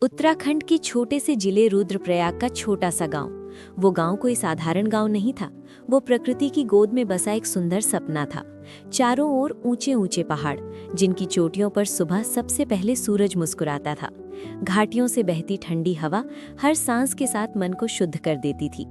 उत्तराखंड के छोटे से जिले रुद्रप्रयाग का छोटा सा गांव। वो गांव कोई साधारण गांव नहीं था। वो प्रकृति की गोद में बसा एक सुंदर सपना था। चारों ओर ऊंचे ऊंचे पहाड़, जिनकी चोटियों पर सुबह सबसे पहले सूरज मुस्कुराता था। घाटियों से बहती ठंडी हवा हर सांस के साथ मन को शुद्ध कर देती थी।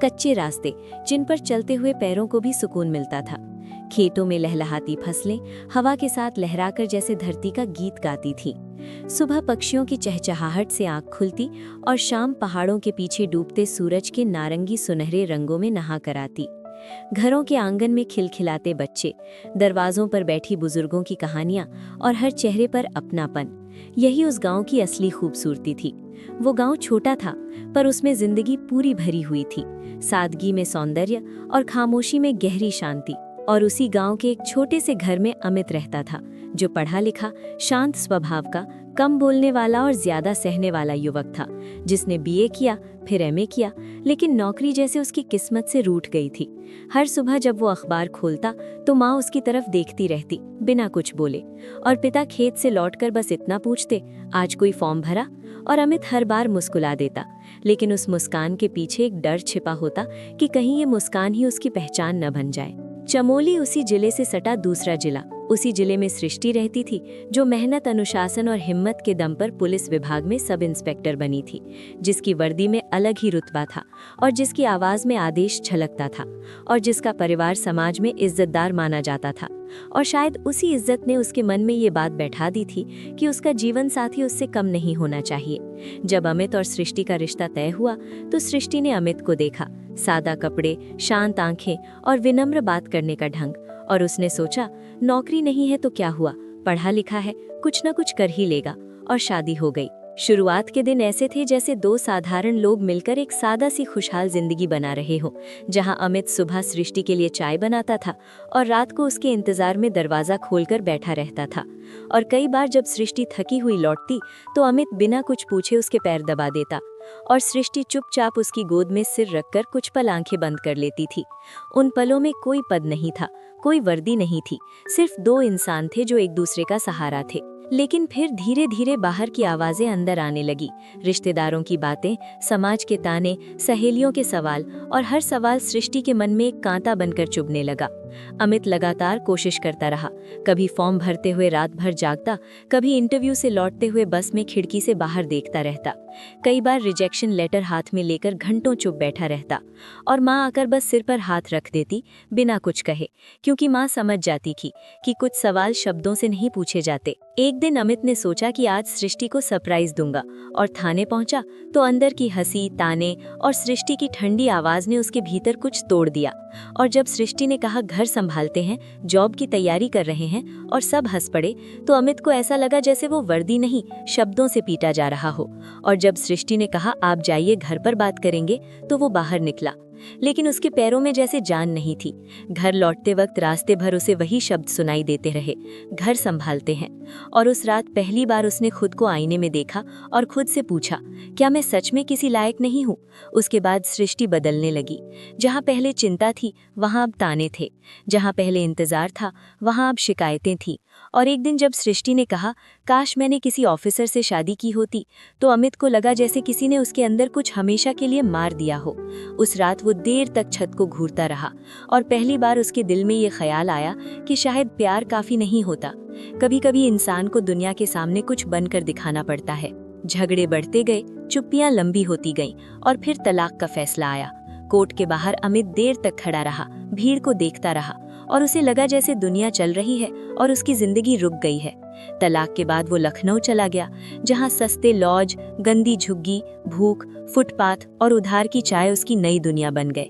कच्चे रास्ते, जिन पर चलते हुए पैरों को भी सुकून मिलता था। खेतों में लहलहाती फसलें हवा के साथ लहराकर जैसे धरती का गीत गाती थीं। सुबह पक्षियों की चहचहाहट से आंख खुलती और शाम पहाड़ों के पीछे डूबते सूरज के नारंगी सुनहरे रंगों में नहा कर आती। घरों के आंगन में खिलखिलाते बच्चे, दरवाजों पर बैठी बुजुर्गों की कहानियां और हर चेहरे पर अपनापन, यही उस गांव की असली खूबसूरती थी। वो गांव छोटा था, पर उसमें जिंदगी पूरी भरी हुई थी। सादगी में सौंदर्य और खामोशी में गहरी शांति। और उसी गांव के एक छोटे से घर में अमित रहता था, जो पढ़ा लिखा, शांत स्वभाव का, कम बोलने वाला और ज्यादा सहने वाला युवक था, जिसने बीए किया, फिर एमए किया, लेकिन नौकरी जैसे उसकी किस्मत से रूठ गई थी। हर सुबह जब वो अखबार खोलता तो माँ उसकी तरफ देखती रहती, बिना कुछ बोले, और पिता खेत से लौटकर बस इतना पूछते, आज कोई फॉर्म भरा? और अमित हर बार मुस्कुला देता, लेकिन उस मुस्कान के पीछे एक डर छिपा होता कि कहीं ये मुस्कान ही उसकी पहचान न बन जाए। चमोली उसी जिले से सटा दूसरा जिला। उसी जिले में सृष्टि रहती थी, जो मेहनत, अनुशासन और हिम्मत के दम पर पुलिस विभाग में सब इंस्पेक्टर बनी थी, जिसकी वर्दी में अलग ही रुतबा था और जिसकी आवाज में आदेश छलकता था, और जिसका परिवार समाज में इज्जतदार माना जाता था। और शायद उसी इज्जत ने उसके मन में ये बात बैठा दी थी कि उसका जीवन साथी उससे कम नहीं होना चाहिए। जब अमित और सृष्टि का रिश्ता तय हुआ तो सृष्टि ने अमित को देखा, सादा कपड़े, शांत आंखें और विनम्र बात करने का ढंग, और उसने सोचा, नौकरी नहीं है तो क्या हुआ, पढ़ा लिखा है, कुछ न कुछ कर ही लेगा। और शादी हो गई। शुरुआत के दिन ऐसे थे जैसे दो साधारण लोग मिलकर एक सादा सी खुशहाल जिंदगी बना रहे हो, जहां अमित सुबह सृष्टि के लिए चाय बनाता था और रात को उसके इंतजार में दरवाजा खोलकर बैठा रहता था। और कई बार जब सृष्टि थकी हुई लौटती तो अमित बिना कुछ पूछे उसके पैर दबा देता, और सृष्टि चुपचाप उसकी गोद में सिर रखकर कुछ पल आंखें बंद कर लेती थी। उन पलों में कोई पद नहीं था, कोई वर्दी नहीं थी, सिर्फ दो इंसान थे जो एक दूसरे का सहारा थे। लेकिन फिर धीरे धीरे बाहर की आवाजें अंदर आने लगी, रिश्तेदारों की बातें, समाज के ताने, सहेलियों के सवाल, और हर सवाल सृष्टि के मन में एक कांटा बनकर चुभने लगा। अमित लगातार कोशिश करता रहा, कभी फॉर्म भरते हुए रात भर जागता, कभी इंटरव्यू से लौटते हुए बस में खिड़की से बाहर देखता रहता, कई बार रिजेक्शन लेटर हाथ में लेकर घंटों चुप बैठा रहता, और माँ आकर बस सिर पर हाथ रख देती, बिना कुछ कहे, क्योंकि माँ समझ जाती थी कि कुछ सवाल शब्दों से नहीं पूछे जाते। एक दिन अमित ने सोचा कि आज सृष्टि को सरप्राइज दूंगा, और थाने पहुंचा तो अंदर की हंसी, ताने और सृष्टि की ठंडी आवाज ने उसके भीतर कुछ तोड़ दिया। और जब सृष्टि ने कहा, घर संभालते हैं, जॉब की तैयारी कर रहे हैं, और सब हंस पड़े, तो अमित को ऐसा लगा जैसे वो वर्दी नहीं, शब्दों से पीटा जा रहा हो। और जब सृष्टि ने कहा, आप जाइए, घर पर बात करेंगे, तो वो बाहर निकला, लेकिन उसके पैरों में जैसे जान नहीं थी। घर लौटते वक्त रास्ते भर उसे वही शब्द सुनाई देते रहे, घर संभालते हैं। और उस रात पहली बार उसने खुद को आईने में देखा और खुद से पूछा, क्या मैं सच में किसी लायक नहीं हूँ? उसके बाद सृष्टि बदलने लगी। जहाँ पहले चिंता थी, वहाँ अब ताने थे। जहाँ पहले इंतजार था, वहाँ अब शिकायतें थी। और एक दिन जब सृष्टि ने कहा, काश मैंने किसी ऑफिसर से शादी की होती, तो अमित को लगा जैसे किसी ने उसके अंदर कुछ हमेशा के लिए मार दिया हो। उस रात वो देर तक छत को घूरता रहा, और पहली बार उसके दिल में ये ख्याल आया कि शायद प्यार काफी नहीं होता। कभी कभी इंसान को दुनिया के सामने कुछ बनकर दिखाना पड़ता है। झगड़े बढ़ते गए, चुप्पियां लंबी होती गईं, और फिर तलाक का फैसला आया। कोर्ट के बाहर अमित देर तक खड़ा रहा, भीड़ को देखता रहा, और उसे लगा जैसे दुनिया चल रही है और उसकी जिंदगी रुक गई है। तलाक के बाद वो लखनऊ चला गया, जहां सस्ते लॉज, गंदी झुग्गी, भूख, फुटपाथ और उधार की चाय उसकी नई दुनिया बन गए।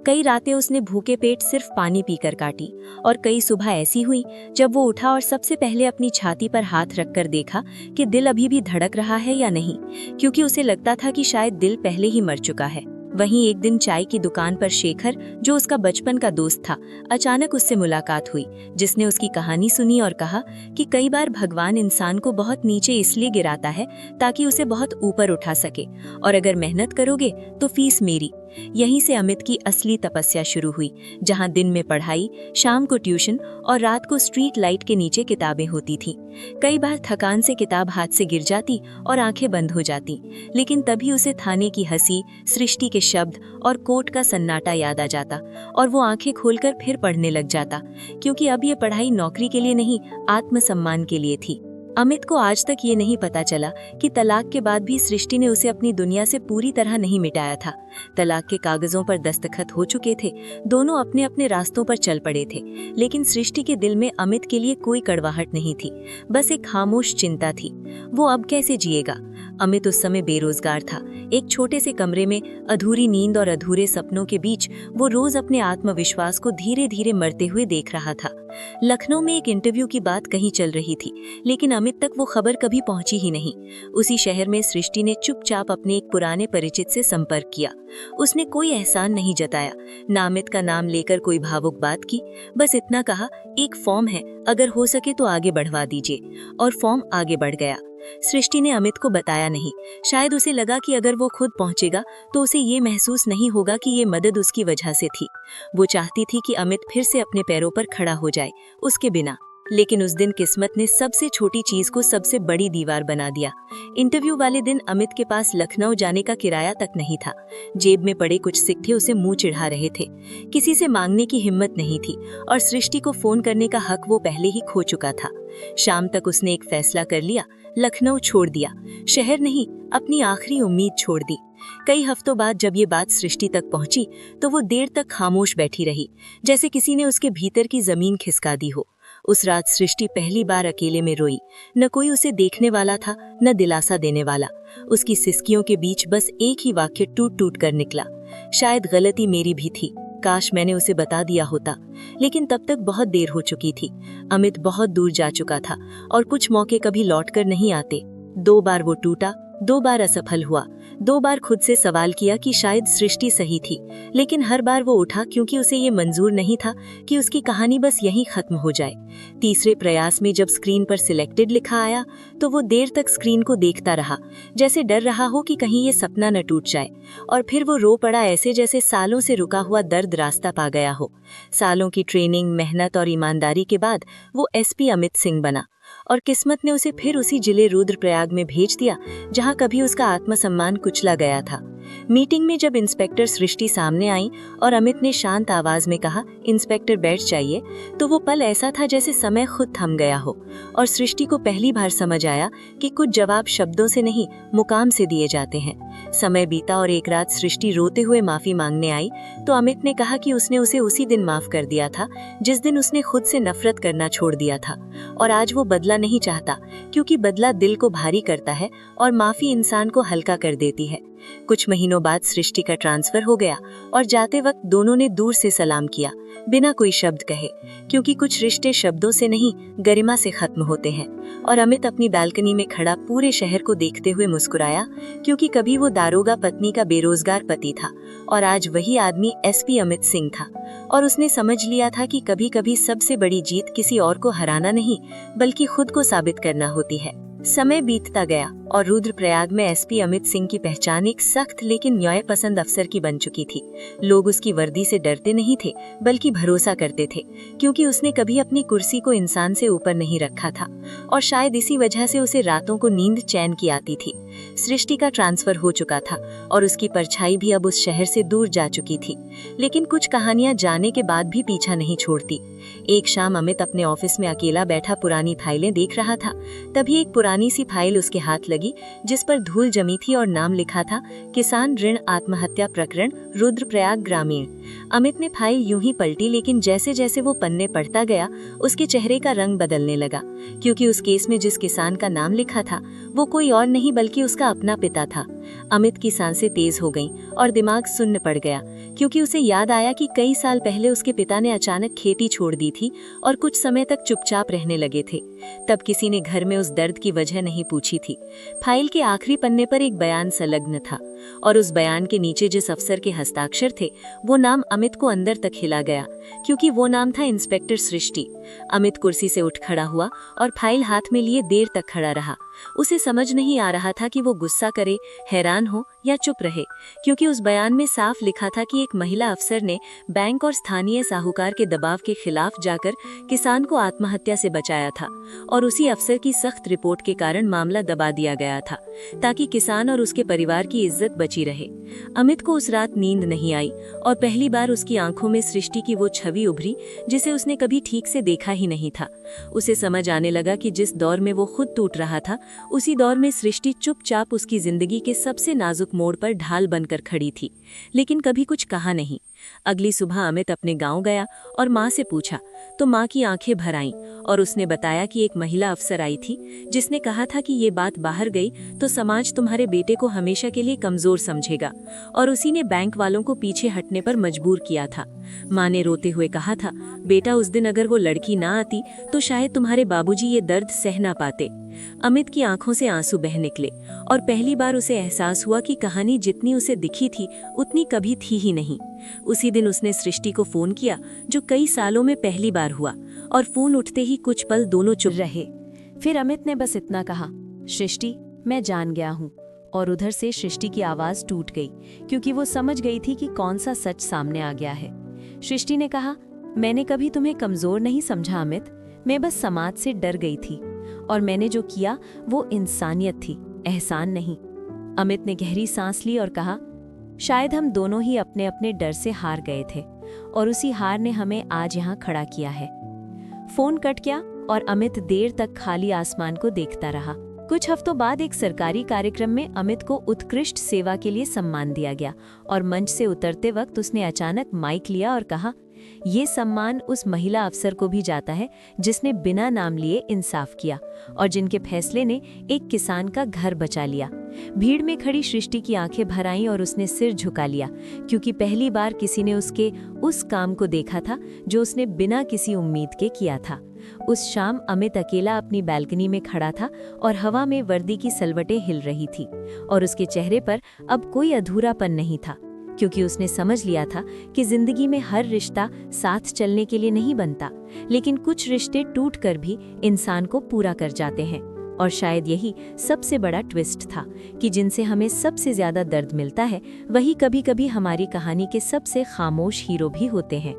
कई रातें उसने भूखे पेट सिर्फ पानी पीकर काटी, और कई सुबह ऐसी हुई जब वो उठा और सबसे पहले अपनी छाती पर हाथ रखकर देखा कि दिल अभी भी धड़क रहा है या नहीं, क्योंकि उसे लगता था कि शायद दिल पहले ही मर चुका है। वहीं एक दिन चाय की दुकान पर शेखर, जो उसका बचपन का दोस्त था, अचानक उससे मुलाकात हुई, जिसने उसकी कहानी सुनी और कहा कि कई बार भगवान इंसान को बहुत नीचे इसलिए गिराता है ताकि उसे बहुत ऊपर उठा सके, और अगर मेहनत करोगे तो फीस मेरी। यहीं से अमित की असली तपस्या शुरू हुई, जहां दिन में पढ़ाई, शाम को ट्यूशन और रात को स्ट्रीट लाइट के नीचे किताबें होती थी। कई बार थकान से किताब हाथ से गिर जाती और आंखें बंद हो जाती, लेकिन तभी उसे थाने की हंसी, सृष्टि के शब्द और कोर्ट का सन्नाटा याद आ जाता और वो आंखें खोलकर फिर पढ़ने लग जाता, क्योंकि अब ये पढ़ाई नौकरी के लिए नहीं, आत्मसम्मान के लिए थी। अमित को आज तक ये नहीं पता चला कि तलाक के बाद भी सृष्टि ने उसे अपनी दुनिया से पूरी तरह नहीं मिटाया था। तलाक के कागजों पर दस्तखत हो चुके थे, दोनों अपने अपने रास्तों पर चल पड़े थे, लेकिन सृष्टि के दिल में अमित के लिए कोई कड़वाहट नहीं थी, बस एक खामोश चिंता थी। वो अब कैसे जिएगा? अमित उस समय बेरोजगार था। एक छोटे से कमरे में अधूरी नींद और अधूरे सपनों के बीच वो रोज अपने आत्मविश्वास को धीरे धीरे मरते हुए देख रहा था। लखनऊ में एक इंटरव्यू की बात कहीं चल रही थी, लेकिन अमित तक वो खबर कभी पहुंची ही नहीं। उसी शहर में सृष्टि ने चुपचाप अपने एक पुराने परिचित से संपर्क किया। उसने कोई एहसान नहीं जताया, ना अमित का नाम लेकर कोई भावुक बात की, बस इतना कहा, एक फॉर्म है, अगर हो सके तो आगे बढ़वा दीजिए। और फॉर्म आगे बढ़ गया। सृष्टि ने अमित को बताया नहीं, शायद उसे लगा कि अगर वो खुद पहुंचेगा तो उसे ये महसूस नहीं होगा कि ये मदद उसकी वजह से थी। वो चाहती थी कि अमित फिर से अपने पैरों पर खड़ा हो जाए, उसके बिना। लेकिन उस दिन किस्मत ने सबसे छोटी चीज को सबसे बड़ी दीवार बना दिया। इंटरव्यू वाले दिन अमित के पास लखनऊ जाने का किराया तक नहीं था। जेब में पड़े कुछ सिक्के उसे मुंह चिढ़ा रहे थे। किसी से मांगने की हिम्मत नहीं थी और सृष्टि को फोन करने का हक वो पहले ही खो चुका था। शाम तक उसने एक फैसला कर लिया, लखनऊ छोड़ दिया। शहर नहीं, अपनी आखिरी उम्मीद छोड़ दी। कई हफ्तों बाद जब ये बात सृष्टि तक पहुंची तो वो देर तक खामोश बैठी रही, जैसे किसी ने उसके भीतर की जमीन खिसका दी हो। उस रात सृष्टि पहली बार अकेले में रोई। न कोई उसे देखने वाला था, न दिलासा देने वाला। उसकी सिसकियों के बीच बस एक ही वाक्य टूट टूट कर निकला, शायद गलती मेरी भी थी, काश मैंने उसे बता दिया होता। लेकिन तब तक बहुत देर हो चुकी थी। अमित बहुत दूर जा चुका था और कुछ मौके कभी लौट कर नहीं आते। 2 बार वो टूटा, 2 बार असफल हुआ, 2 बार खुद से सवाल किया कि शायद सृष्टि सही थी, लेकिन हर बार वो उठा क्योंकि उसे ये मंजूर नहीं था कि उसकी कहानी बस यहीं खत्म हो जाए। तीसरे प्रयास में जब स्क्रीन पर सिलेक्टेड लिखा आया तो वो देर तक स्क्रीन को देखता रहा, जैसे डर रहा हो कि कहीं ये सपना न टूट जाए। और फिर वो रो पड़ा, ऐसे जैसे सालों से रुका हुआ दर्द रास्ता पा गया हो। सालों की ट्रेनिंग, मेहनत और ईमानदारी के बाद वो एसपी अमित सिंह बना और किस्मत ने उसे फिर उसी जिले रुद्रप्रयाग में भेज दिया जहां कभी उसका आत्मसम्मान कुचला गया था। मीटिंग में जब इंस्पेक्टर सृष्टि सामने आई और अमित ने शांत आवाज में कहा, इंस्पेक्टर बैठ जाइए, तो वो पल ऐसा था जैसे समय खुद थम गया हो और सृष्टि को पहली बार समझ आया कि कुछ जवाब शब्दों से नहीं, मुकाम से दिए जाते हैं। समय बीता और एक रात सृष्टि रोते हुए माफी मांगने आई तो अमित ने कहा कि उसने उसे उसी दिन माफ कर दिया था जिस दिन उसने खुद से नफरत करना छोड़ दिया था। और आज वो बदला नहीं चाहता, क्योंकि बदला दिल को भारी करता है और माफी इंसान को हल्का कर देती है। कुछ महीनों बाद सृष्टि का ट्रांसफर हो गया और जाते वक्त दोनों ने दूर से सलाम किया, बिना कोई शब्द कहे, क्योंकि कुछ रिश्ते शब्दों से नहीं, गरिमा से खत्म होते हैं। और अमित अपनी बालकनी में खड़ा पूरे शहर को देखते हुए मुस्कुराया, क्योंकि कभी वो दारोगा पत्नी का बेरोजगार पति था और आज वही आदमी एसपी अमित सिंह था। और उसने समझ लिया था कि कभी कभी सबसे बड़ी जीत किसी और को हराना नहीं, बल्कि खुद को साबित करना होती है। समय बीतता गया और रुद्रप्रयाग में एसपी अमित सिंह की पहचान एक सख्त लेकिन न्यायपसंद अफसर की बन चुकी थी। लोग उसकी वर्दी से डरते नहीं थे, बल्कि भरोसा करते थे, क्योंकि उसने कभी अपनी कुर्सी को इंसान से ऊपर नहीं रखा था और शायद इसी वजह से उसे रातों को नींद चैन की आती थी। सृष्टि का ट्रांसफर हो चुका था और उसकी परछाई भी अब उस शहर से दूर जा चुकी थी, लेकिन कुछ कहानियां जाने के बाद भी पीछा नहीं छोड़ती। एक शाम अमित अपने ऑफिस में अकेला बैठा पुरानी फाइलें देख रहा था। तभी एक पुरानी सी फाइल उसके हाथ लगी जिस पर धूल जमी थी और नाम लिखा था, किसान ऋण आत्महत्या प्रकरण, रुद्रप्रयाग ग्रामीण। अमित ने फाइल यूं ही पलटी, लेकिन जैसे जैसे वो पन्ने पढ़ता गया उसके चेहरे का रंग बदलने लगा, क्योंकि उस केस में जिस किसान का नाम लिखा था वो कोई और नहीं बल्कि उसका अपना पिता था। अमित की सांसें तेज हो गईं और दिमाग सुन्न पड़ गया, क्योंकि उसे याद आया कि कई साल पहले उसके पिता ने अचानक खेती छोड़ दी थी और कुछ समय तक चुपचाप रहने लगे थे। तब किसी ने घर में उस दर्द की वजह नहीं पूछी थी। फाइल के आखिरी पन्ने पर एक बयान संलग्न था और उस बयान के नीचे जिस अफसर के हस्ताक्षर थे वो नाम अमित को अंदर तक हिला गया, क्योंकि वो नाम था इंस्पेक्टर सृष्टि। अमित कुर्सी से उठ खड़ा हुआ और फाइल हाथ में लिए देर तक खड़ा रहा। उसे समझ नहीं आ रहा था कि वो गुस्सा करे, हैरान हो या चुप रहे, क्योंकि उस बयान में साफ लिखा था कि एक महिला अफसर ने बैंक और स्थानीय साहूकार के दबाव के खिलाफ जाकर किसान को आत्महत्या से बचाया था और उसी अफसर की सख्त रिपोर्ट के कारण मामला दबा दिया गया था ताकि किसान और उसके परिवार की इज्जत बची रहे। अमित को उस रात नींद नहीं आई और पहली बार उसकी आंखों में सृष्टि की वो छवि उभरी जिसे उसने कभी ठीक से देखा ही नहीं था। उसे समझ आने लगा कि जिस दौर में वो खुद टूट रहा था, उसी दौर में सृष्टि चुपचाप उसकी जिंदगी के सबसे नाजुक मोड़ पर ढाल बनकर खड़ी थी, लेकिन कभी कुछ कहा नहीं। अगली सुबह अमित अपने गांव गया और माँ से पूछा तो माँ की आंखें भर आईं और उसने बताया कि एक महिला अफसर आई थी जिसने कहा था कि ये बात बाहर गई तो समाज तुम्हारे बेटे को हमेशा के लिए कमजोर समझेगा, और उसी ने बैंक वालों को पीछे हटने पर मजबूर किया था। माँ ने रोते हुए कहा था, बेटा उस दिन अगर वो लड़की ना आती तो शायद तुम्हारे बाबूजी ये दर्द सह ना पाते। अमित की आंखों से आंसू बह निकले और पहली बार उसे एहसास हुआ कि कहानी जितनी उसे दिखी थी उतनी कभी थी ही नहीं। उसी दिन उसने सृष्टि को फोन किया, जो कई सालों में पहली बार हुआ, और फोन उठते ही कुछ पल दोनों चुप रहे। फिर अमित ने बस इतना कहा, सृष्टि मैं जान गया हूँ। और उधर से सृष्टि की आवाज टूट गई, क्योंकि वो समझ गई थी कि कौन सा सच सामने आ गया है। सृष्टि ने कहा, मैंने कभी तुम्हें कमजोर नहीं समझा अमित, मैं बस समाज से डर गई थी, और मैंने जो किया वो इंसानियत थी, एहसान नहीं। अमित ने गहरी सांस ली और कहा, शायद हम दोनों ही अपने अपने डर से हार गए थे और उसी हार ने हमें आज यहाँ खड़ा किया है। फोन कट गया और अमित देर तक खाली आसमान को देखता रहा। कुछ हफ्तों बाद एक सरकारी कार्यक्रम में अमित को उत्कृष्ट सेवा के लिए सम्मान दिया गया और मंच से उतरते वक्त उसने अचानक माइक लिया और कहा, ये सम्मान उस महिला अफसर को भी जाता है जिसने बिना नाम लिए इंसाफ किया और जिनके फैसले ने एक किसान का घर बचा लिया। भीड़ में खड़ी सृष्टि की आंखें भर आईं और उसने सिर झुका लिया, क्योंकि पहली बार किसी ने उसके उस काम को देखा था जो उसने बिना किसी उम्मीद के किया था। उस शाम अमित अकेला अपनी बालकनी में खड़ा था और हवा में वर्दी की सलवटें हिल रही थी और उसके चेहरे पर अब कोई अधूरापन नहीं था, क्योंकि उसने समझ लिया था कि जिंदगी में हर रिश्ता साथ चलने के लिए नहीं बनता, लेकिन कुछ रिश्ते टूटकर भी इंसान को पूरा कर जाते हैं। और शायद यही सबसे बड़ा ट्विस्ट था कि जिनसे हमें सबसे ज्यादा दर्द मिलता है वही कभी-कभी हमारी कहानी के सबसे खामोश हीरो भी होते हैं।